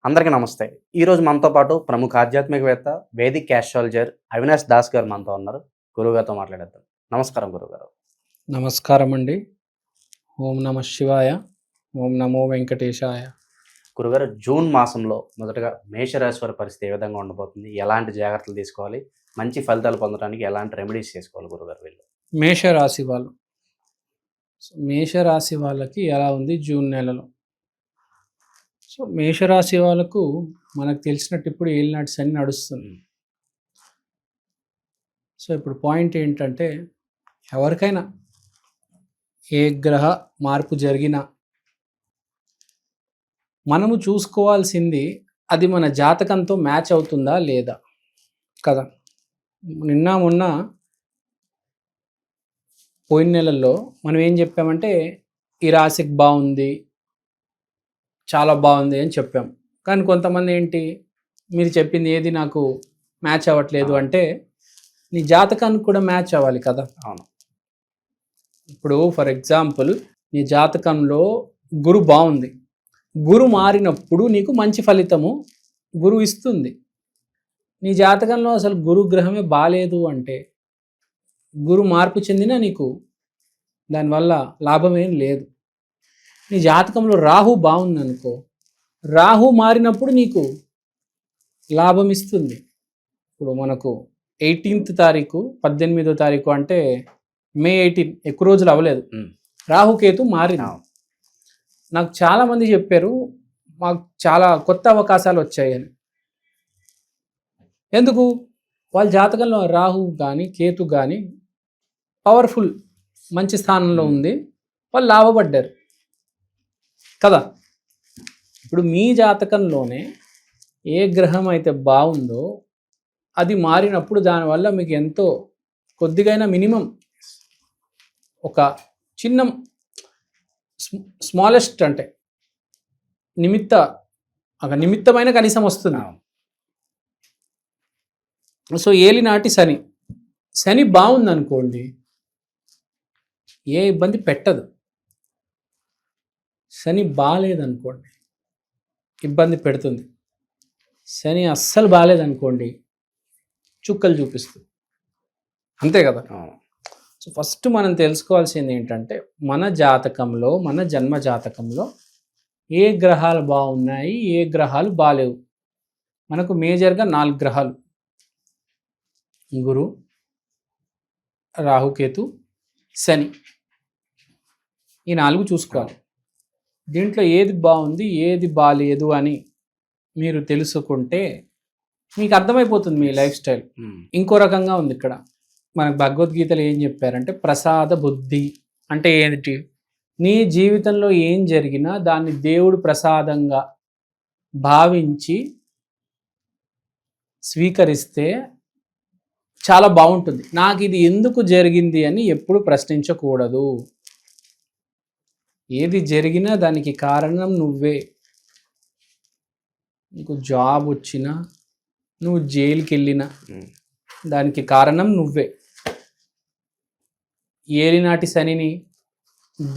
అందరికీ నమస్తే. ఈరోజు మనతో పాటు ప్రముఖ ఆధ్యాత్మికవేత్త, వేదిక్ యాస్ట్రాలజర్ అవినాష్ దాస్ గారు మనతో ఉన్నారు. గురువుగారితో మాట్లాడేద్దాం. నమస్కారం గురువుగారు. నమస్కారం అండి. ఓం నమ శివాయ. ఓం నమో వెంకటేశాయ. గురుగారు, జూన్ మాసంలో మొదటగా మేషరాశి వారి పరిస్థితి ఏ విధంగా ఉండబోతుంది? ఎలాంటి జాగ్రత్తలు తీసుకోవాలి? మంచి ఫలితాలు పొందడానికి ఎలాంటి రెమెడీస్ చేసుకోవాలి గురుగారు వీళ్ళు? మేషరాశి వాళ్ళు, మేషరాశి వాళ్ళకి ఎలా ఉంది జూన్ నెలలో? సో మేషరాశి వాళ్ళకు మనకు తెలిసినట్టు ఇప్పుడు ఏలినాటి శని నడుస్తుంది. సో ఇప్పుడు పాయింట్ ఏంటంటే, ఎవరికైనా ఏ గ్రహ మార్పు జరిగినా మనము చూసుకోవాల్సింది అది మన జాతకంతో మ్యాచ్ అవుతుందా లేదా కదా. నిన్న మొన్న పోయిన నెలల్లో మనం ఏం చెప్పామంటే, ఈ రాశికి బాగుంది, చాలా బాగుంది అని చెప్పాం. కానీ కొంతమంది ఏంటి, మీరు చెప్పింది ఏది నాకు మ్యాచ్ అవ్వట్లేదు అంటే, నీ జాతకానికి కూడా మ్యాచ్ అవ్వాలి కదా. అవును. ఇప్పుడు ఫర్ ఎగ్జాంపుల్, నీ జాతకంలో గురు బాగుంది, గురు మారినప్పుడు నీకు మంచి ఫలితము గురు ఇస్తుంది. నీ జాతకంలో అసలు గురు గ్రహమే బాలేదు అంటే, గురు మార్పు చెందిన నీకు దానివల్ల లాభమేం లేదు. నీ జాతకంలో రాహు బాగుంది అనుకో, రాహు మారినప్పుడు నీకు లాభం ఇస్తుంది. ఇప్పుడు మనకు 18వ తారీఖు 18వ తారీఖు అంటే మే 18, ఎక్కువ రోజులు అవ్వలేదు, రాహుకేతు మారింది. నాకు చాలామంది చెప్పారు మాకు చాలా కొత్త అవకాశాలు వచ్చాయని. ఎందుకు? వాళ్ళ జాతకంలో రాహు కానీ కేతు కానీ పవర్ఫుల్ మంచి స్థానంలో ఉంది, వాళ్ళు లాభపడ్డారు కదా. ఇప్పుడు మీ జాతకంలోనే ఏ గ్రహం అయితే బాగుందో అది మారినప్పుడు దానివల్ల మీకు ఎంతో కొద్దిగైనా మినిమం ఒక చిన్న స్మాలెస్ట్ అంటే నిమిత్తమైన కనీసం వస్తుంది. సో ఏలినాటి శని, శని బాగుంది అనుకోండి, ఏ ఇబ్బంది పెట్టదు. శని బాగాలేదనుకోండి ఇబ్బంది పెడుతుంది. శని అస్సలు బాగాలేదనుకోండి చుక్కలు చూపిస్తుంది. అంతే కదా. సో ఫస్ట్ మనం తెలుసుకోవాల్సింది ఏంటంటే, మన జాతకంలో, మన జన్మ జాతకంలో ఏ గ్రహాలు బాగున్నాయి, ఏ గ్రహాలు బాలేవు. మనకు మేజర్గా 4 గ్రహాలు: గురు, రాహుకేతు, శని. ఈ 4 చూసుకోవాలి. దీంట్లో ఏది బాగుంది ఏది బాలేదు అని మీరు తెలుసుకుంటే మీకు అర్థమైపోతుంది మీ లైఫ్ స్టైల్. ఇంకో రకంగా ఉంది ఇక్కడ. మనకు భగవద్గీతలో ఏం చెప్పారంటే, ప్రసాద బుద్ధి అంటే ఏంటి? నీ జీవితంలో ఏం జరిగినా దాన్ని దేవుడు ప్రసాదంగా భావించి స్వీకరిస్తే చాలా బాగుంటుంది. నాకు ఇది ఎందుకు జరిగింది అని ఎప్పుడు ప్రశ్నించకూడదు. ఏది జరిగినా దానికి కారణం నువ్వే. నీకు జాబ్ వచ్చినా, నువ్వు జైలుకి వెళ్ళినా దానికి కారణం నువ్వే. ఏలినాటి శనిని,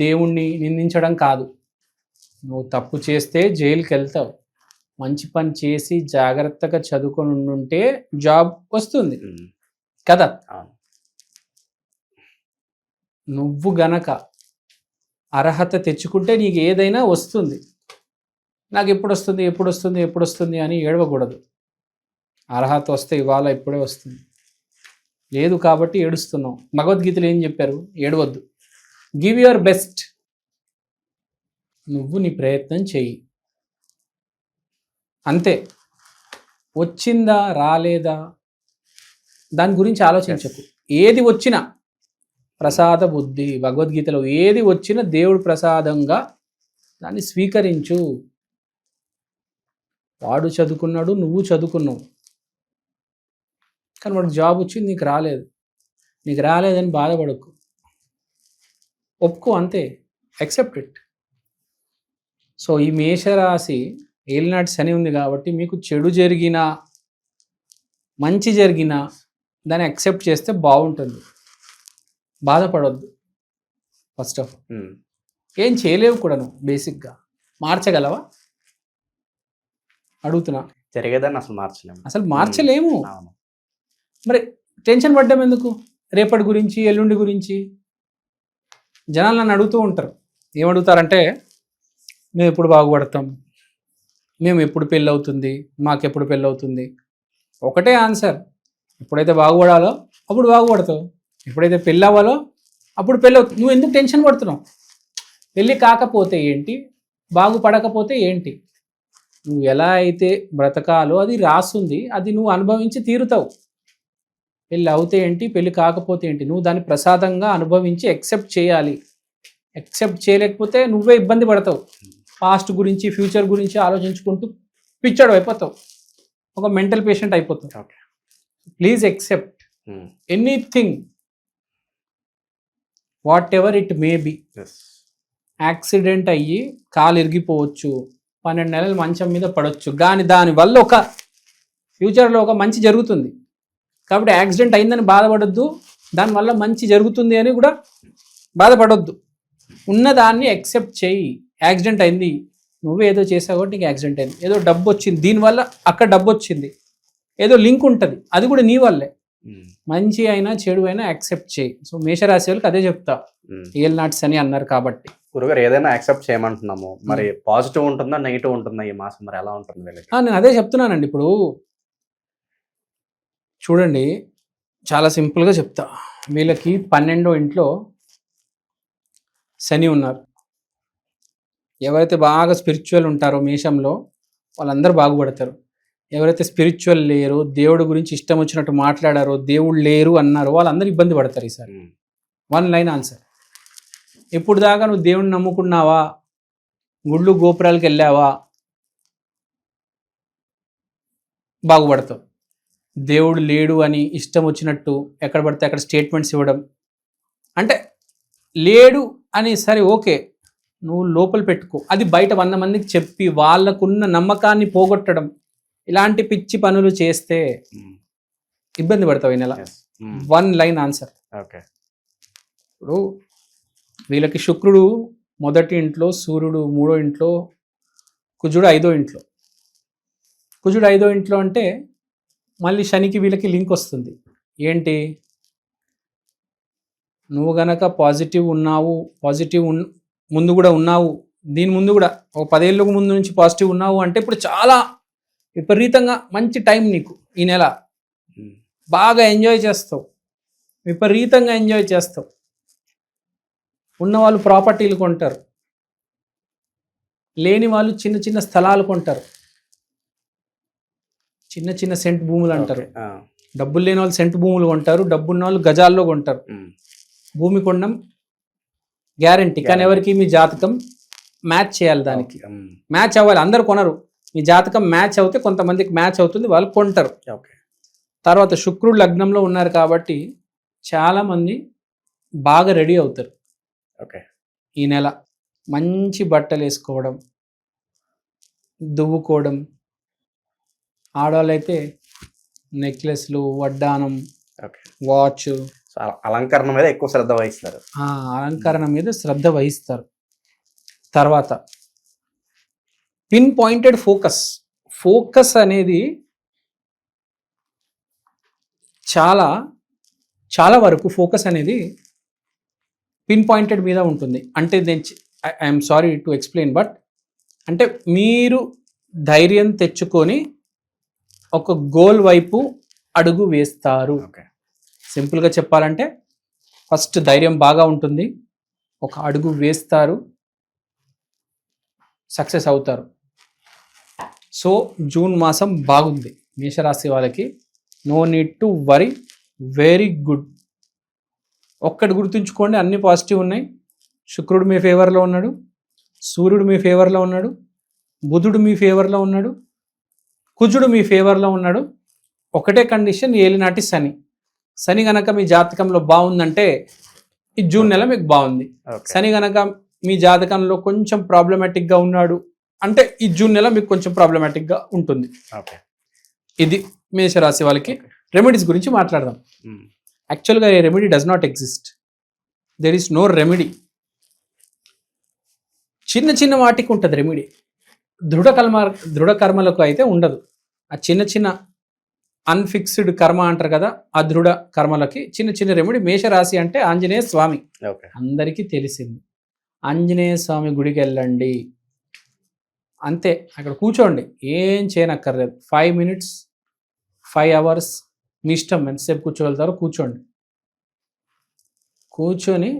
దేవుణ్ణి నిందించడం కాదు. నువ్వు తప్పు చేస్తే జైలుకి వెళ్తావు. మంచి పని చేసి జాగ్రత్తగా చదువుకొని ఉంటే జాబ్ వస్తుంది కదా. నువ్వు గనక అర్హత తెచ్చుకుంటే నీకు ఏదైనా వస్తుంది. నాకు ఎప్పుడు వస్తుంది అని ఏడవకూడదు. అర్హత వస్తే ఇవాళ ఇప్పుడే వస్తుంది. లేదు కాబట్టి ఏడుస్తున్నావు. భగవద్గీతలో ఏం చెప్పారు? ఏడవద్దు, గివ్ యువర్ బెస్ట్. నువ్వు నీ ప్రయత్నం చెయ్యి, అంతే. వచ్చిందా రాలేదా దాని గురించి ఆలోచించకు. ఏది వచ్చినా ప్రసాద బుద్ధి, భగవద్గీతలో ఏది వచ్చినా దేవుడు ప్రసాదంగా దాన్ని స్వీకరించు. వాడు చదువుకున్నాడు, నువ్వు చదువుకున్నావు, కానీ వాడికి జాబ్ వచ్చింది, నీకు రాలేదని బాధపడకు, ఒప్పుకో, అంతే. Accept it. సో ఈ మేషరాశి ఏలినాటి శని ఉంది కాబట్టి మీకు చెడు జరిగినా మంచి జరిగినా దాన్ని యాక్సెప్ట్ చేస్తే బాగుంటుంది. బాధపడొద్దు. ఫస్ట్ ఆఫ్ ఆల్ ఏం చేయలేవు కూడా. నువ్వు బేసిక్గా మార్చగలవా? అడుగుతున్నా. జరిగేదాన్ని అసలు మార్చలేము. అసలు మార్చలేము. అవును. మరి టెన్షన్ పడ్డం ఎందుకు? రేపటి గురించి, ఎల్లుండి గురించి. జనాలు నన్ను అడుగుతూ ఉంటారు. ఏమడుగుతారంటే, మేము ఎప్పుడు బాగుపడతాం, మేము ఎప్పుడు పెళ్ళి అవుతుంది, మాకెప్పుడు పెళ్ళి అవుతుంది. ఒకటే ఆన్సర్, ఎప్పుడైతే బాగుపడాలో అప్పుడు బాగుపడతావు, ఎప్పుడైతే పెళ్ళి అవ్వాలో అప్పుడు పెళ్ళి అవుతుంది. నువ్వు ఎందుకు టెన్షన్ పడుతున్నావు? పెళ్ళి కాకపోతే ఏంటి, బాగుపడకపోతే ఏంటి? నువ్వు ఎలా అయితే బ్రతకాలో అది రాస్తుంది, అది నువ్వు అనుభవించి తీరుతావు. పెళ్ళి అవుతే ఏంటి, పెళ్ళి కాకపోతే ఏంటి, నువ్వు దాన్ని ప్రసాదంగా అనుభవించి యాక్సెప్ట్ చేయాలి. యాక్సెప్ట్ చేయలేకపోతే నువ్వే ఇబ్బంది పడతావు. పాస్ట్ గురించి, ఫ్యూచర్ గురించి ఆలోచించుకుంటూ పిచ్చడు అయిపోతావు, ఒక మెంటల్ పేషెంట్ అయిపోతావు. Please accept anything, what ever it may be. Accident అయ్యి కాలు ఇరిగిపోవచ్చు, 12 నెలలు మంచం మీద పడవచ్చు, కానీ దానివల్ల ఒక ఫ్యూచర్లో ఒక మంచి జరుగుతుంది. కాబట్టి యాక్సిడెంట్ అయిందని బాధపడొద్దు, దానివల్ల మంచి జరుగుతుంది అని కూడా బాధపడొద్దు. ఉన్నదాన్ని యాక్సెప్ట్ చేయి. యాక్సిడెంట్ అయింది, నువ్వే ఏదో చేసావు కాబట్టి నీకు యాక్సిడెంట్ అయింది, ఏదో డబ్బు వచ్చింది, దీనివల్ల అక్కడ డబ్బు వచ్చింది, ఏదో లింక్ ఉంటుంది, అది కూడా నీ వల్లే. మంచి అయినా చెడు అయినా యాక్సెప్ట్ చేయి. సో మేషరాశి వాళ్ళకి అదే చెప్తా, ఏల్ నాట్స్ అని అన్నారు కాబట్టి. గురుగారు ఏదైనా యాక్సెప్ట్ చేయమంటున్నాము, మరి పాజిటివ్ ఉంటుందా నెగిటివ్ ఉంటుందా ఈ మాసం, మరి ఎలా ఉంటుంది వీళ్ళకి? నేను అదే చెప్తున్నానండి. ఇప్పుడు చూడండి, చాలా సింపుల్గా చెప్తా. వీళ్ళకి 12వ ఇంట్లో శని ఉన్నారు. ఎవరైతే బాగా స్పిరిచువల్ ఉంటారో మేషంలో వాళ్ళందరూ బాగుపడతారు. ఎవరైతే స్పిరిచువల్ లేరో, దేవుడి గురించి ఇష్టం వచ్చినట్టు మాట్లాడారో, దేవుడు లేరు అన్నారో వాళ్ళందరూ ఇబ్బంది పడతారు. ఈసారి 1 లైన్ ఆన్సర్. ఇప్పుడు దాకా నువ్వు దేవుడిని నమ్ముకున్నావా, గుళ్ళు గోపురాలకు వెళ్ళావా, బాగుపడతావు. దేవుడు లేడు అని ఇష్టం వచ్చినట్టు ఎక్కడ పడితే అక్కడ స్టేట్మెంట్స్ ఇవ్వడం, అంటే లేడు అని సరే ఓకే, నువ్వు లోపల పెట్టుకో, అది బయట 100 మందికి చెప్పి వాళ్ళకున్న నమ్మకాన్ని పోగొట్టడం, ఇలాంటి పిచ్చి పనులు చేస్తే ఇబ్బంది పడతావు ఈ నెల. 1 లైన్ ఆన్సర్. ఓకే. ఇప్పుడు వీళ్ళకి శుక్రుడు 1వ ఇంట్లో, సూర్యుడు 3వ ఇంట్లో, కుజుడు 5వ ఇంట్లో. కుజుడు 5వ ఇంట్లో అంటే మళ్ళీ శనికి వీళ్ళకి లింక్ వస్తుంది. ఏంటి, నువ్వు గనక పాజిటివ్ ఉన్నావు, ముందు కూడా ఉన్నావు, దీని ముందు కూడా ఒక 10 ఏళ్ళకు ముందు నుంచి పాజిటివ్ ఉన్నావు అంటే ఇప్పుడు చాలా విపరీతంగా మంచి టైం నీకు. ఈ నెల బాగా ఎంజాయ్ చేస్తావు, విపరీతంగా ఎంజాయ్ చేస్తావు. ఉన్నవాళ్ళు ప్రాపర్టీలు కొంటారు, లేని వాళ్ళు చిన్న చిన్న స్థలాలు కొంటారు, చిన్న చిన్న సెంట్ భూములు అంటారు. డబ్బులు లేని వాళ్ళు సెంట్ భూములు కొంటారు, డబ్బున్న వాళ్ళు గజాల్లో కొంటారు. భూమి కొనడం గ్యారంటీ, కానీ ఎవరికి మీ జాతకం మ్యాచ్ చేయాలి, దానికి మ్యాచ్ అవ్వాలి. అందరు కొనరు, మీ జాతకం మ్యాచ్ అవుతే కొంతమందికి మ్యాచ్ అవుతుంది, వాళ్ళు కొంటారు. తర్వాత శుక్రుడు లగ్నంలో ఉన్నారు కాబట్టి చాలామంది బాగా రెడీ అవుతారు. ఈ నెల మంచి బట్టలు వేసుకోవడం, దువ్వుకోవడం, ఆడవాళ్ళైతే నెక్లెస్లు, వడ్డానం, వాచ్, అలంకరణ మీద ఎక్కువ శ్రద్ధ వహిస్తారు. అలంకరణ మీద శ్రద్ధ వహిస్తారు. తర్వాత పిన్ పాయింటెడ్ ఫోకస్ అనేది చాలా చాలా వరకు ఫోకస్ అనేది పిన్ పాయింటెడ్ మీద ఉంటుంది. అంటే I'm sorry to explain, but అంటే మీరు ధైర్యం తెచ్చుకొని ఒక గోల్ వైపు అడుగు వేస్తారు. సింపుల్గా చెప్పాలంటే ఫస్ట్ ధైర్యం బాగా ఉంటుంది, ఒక అడుగు వేస్తారు, సక్సెస్ అవుతారు. సో జూన్ మాసం బాగుంది మేషరాశి వాళ్ళకి. No need to worry, very good. ఒక్కటి గుర్తుంచుకోండి, అన్ని పాజిటివ్ ఉన్నాయి. శుక్రుడు మీ ఫేవర్లో ఉన్నాడు, సూర్యుడు మీ ఫేవర్లో ఉన్నాడు, బుధుడు మీ ఫేవర్లో ఉన్నాడు, కుజుడు మీ ఫేవర్లో ఉన్నాడు. ఒకటే కండిషన్, ఏలినాటి శని గనక మీ జాతకంలో బాగుందంటే ఈ జూన్ నెల మీకు బాగుంది. శని గనక మీ జాతకంలో కొంచెం ప్రాబ్లమాటిక్గా ఉన్నాడు అంటే ఈ జూన్ నెల మీకు కొంచెం ప్రాబ్లమాటిక్గా ఉంటుంది. ఇది మేషరాశి వాళ్ళకి. రెమెడీస్ గురించి మాట్లాడదాం. యాక్చువల్గా a remedy does not exist, there is no remedy. చిన్న చిన్న వాటికి ఉంటుంది రెమెడీ. దృఢ కర్మలకు అయితే ఉండదు. ఆ చిన్న చిన్న అన్ఫిక్స్డ్ కర్మ అంటారు కదా, ఆ దృఢ కర్మలకి చిన్న చిన్న రెమెడీ. మేషరాశి అంటే ఆంజనేయ స్వామి, ఓకే. అందరికీ తెలిసింది. ఆంజనేయ స్వామి గుడికి వెళ్ళండి, అంతే. అక్కడ కూర్చోండి, ఏం చేయనక్కర్లేదు. 5 minutes 5 hours మీ ఇష్టం, ఎంతసేపు కూర్చోగలుగుతారో కూర్చోండి. కూర్చొని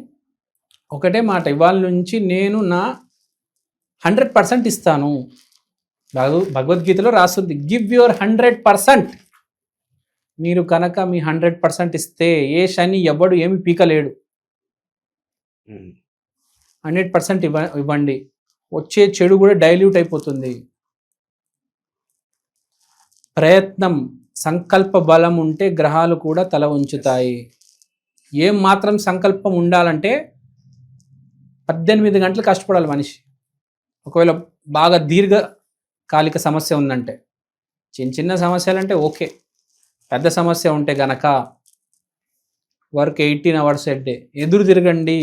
ఒకటే మాట, ఇవాళ నుంచి నేను నా 100% ఇస్తాను. భగవద్గీతలో రాస్తుంది, గివ్ యువర్ 100%. మీరు కనుక మీ 100% ఇస్తే ఏ శని ఎవడు ఏమి పీకలేడు. 100% ఇవ్వండి. వచ్చే చెడు కూడా డైల్యూట్ అయిపోతుంది. ప్రయత్నం, సంకల్ప బలం ఉంటే గ్రహాలు కూడా తల ఉంచుతాయి. ఏం మాత్రం సంకల్పం ఉండాలంటే 18 గంటలు కష్టపడాలి మనిషి. ఒకవేళ బాగా దీర్ఘకాలిక సమస్య ఉందంటే, చిన్న చిన్న సమస్యలు అంటే ఓకే. పెద్ద సమస్య ఉంటే గనక వర్క్ 18 hours a day. ఎదురు తిరగండి.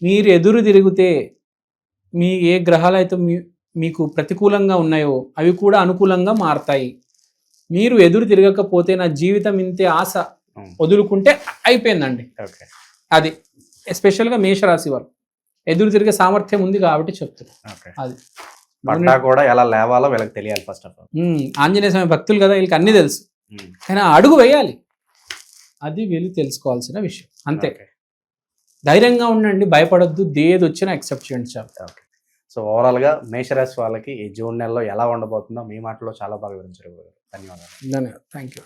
మీరు ఎదురు తిరిగితే ఏ గ్రహాలు అయితే మీకు ప్రతికూలంగా ఉన్నాయో అవి కూడా అనుకూలంగా మారతాయి. మీరు ఎదురు తిరగకపోతే నా జీవితం ఇంతే ఆశ వదులుకుంటే అయిపోయిందండి. ఓకే. అది ఎస్పెషల్గా మేషరాశి వాళ్ళు ఎదురు తిరిగే సామర్థ్యం ఉంది కాబట్టి చెప్తున్నారు. ఓకే. అది పట్టా కూడా ఎలా లేవాలో వీళ్ళకి తెలియాలి ఫస్ట్ ఆఫ్ ఆల్. ఆంజనేయ స్వామి భక్తులు కదా, వీళ్ళకి అన్నీ తెలుసు. కానీ ఆ అడుగు వేయాలి, అది వీళ్ళు తెలుసుకోవాల్సిన విషయం. అంతే. ధైర్యంగా ఉండండి, భయపడొద్దు, దేది వచ్చినా యాక్సెప్ట్ చేయండి చాలు. ఓకే. సో ఓవరాల్గా మేషరాశి వాళ్ళకి ఈ జూన్ నెలలో ఎలా ఉండబోతుందో మీ మాటలో చాలా బాగా వివరించారు. ధన్యవాదాలు. ధన్యవాదాలు. Thank you.